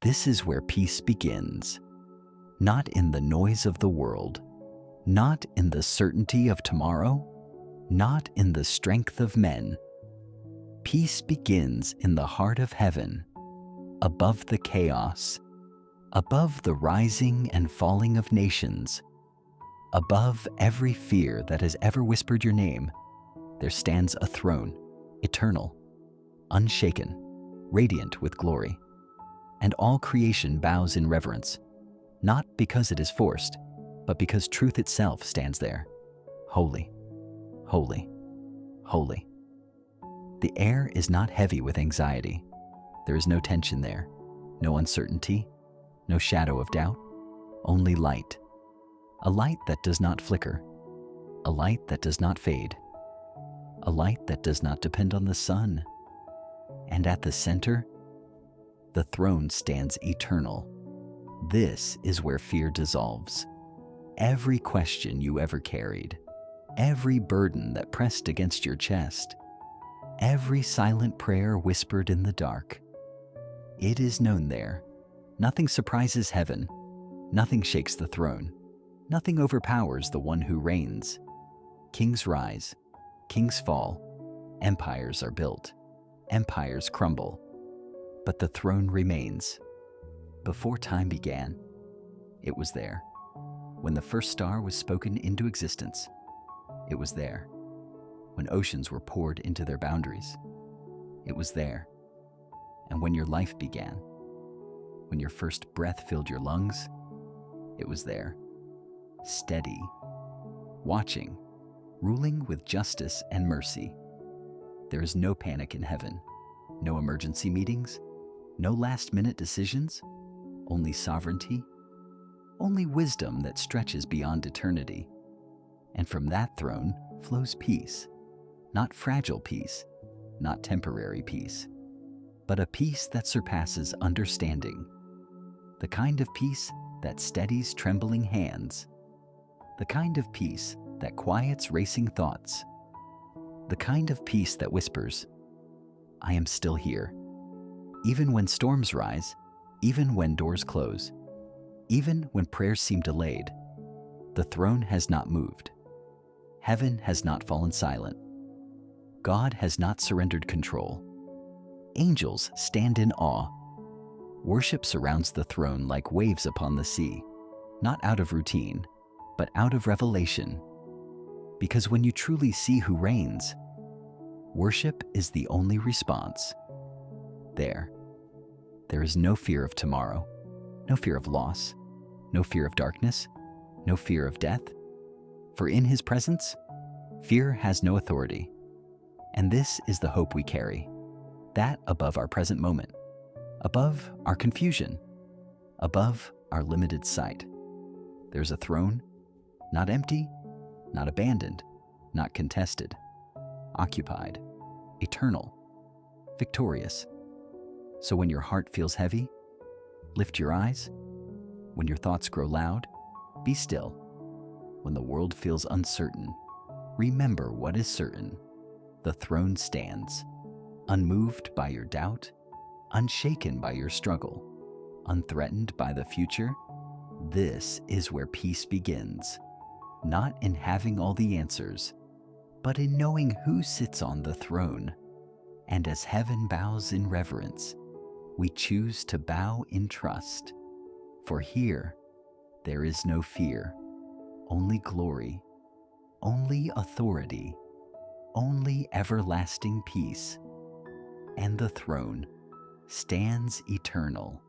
This is where peace begins, not in the noise of the world, not in the certainty of tomorrow, not in the strength of men. Peace begins in the heart of heaven, above the chaos, above the rising and falling of nations, above every fear that has ever whispered your name. There stands a throne, eternal, unshaken, radiant with glory. And all creation bows in reverence, not because it is forced, but because truth itself stands there. Holy, holy, holy. The air is not heavy with anxiety. There is no tension there, no uncertainty, no shadow of doubt, only light. A light that does not flicker, a light that does not fade, a light that does not depend on the sun. And at the center, the throne stands eternal. This is where fear dissolves. Every question you ever carried, every burden that pressed against your chest, every silent prayer whispered in the dark, it is known there. Nothing surprises heaven. Nothing shakes the throne. Nothing overpowers the one who reigns. Kings rise, kings fall, empires are built, empires crumble, but the throne remains. Before time began, it was there. When the first star was spoken into existence, it was there. When oceans were poured into their boundaries, it was there. And when your life began, when your first breath filled your lungs, it was there. Steady, watching, ruling with justice and mercy. There is no panic in heaven, no emergency meetings, no last-minute decisions, only sovereignty, only wisdom that stretches beyond eternity. And from that throne flows peace, not fragile peace, not temporary peace, but a peace that surpasses understanding. The kind of peace that steadies trembling hands, the kind of peace that quiets racing thoughts, the kind of peace that whispers, I am still here. Even when storms rise, even when doors close, even when prayers seem delayed, the throne has not moved. Heaven has not fallen silent. God has not surrendered control. Angels stand in awe. Worship surrounds the throne like waves upon the sea, not out of routine, but out of revelation. Because when you truly see who reigns, worship is the only response. There is no fear of tomorrow, no fear of loss, no fear of darkness, no fear of death. For in his presence, fear has no authority. And this is the hope we carry, that above our present moment, above our confusion, above our limited sight, there's a throne, not empty, not abandoned, not contested, occupied, eternal, victorious. So when your heart feels heavy, lift your eyes. When your thoughts grow loud, be still. When the world feels uncertain, remember what is certain. The throne stands, unmoved by your doubt, unshaken by your struggle, unthreatened by the future. This is where peace begins, not in having all the answers, but in knowing who sits on the throne. And as heaven bows in reverence, we choose to bow in trust. For here, there is no fear, only glory, only authority, only everlasting peace. And the throne stands eternal.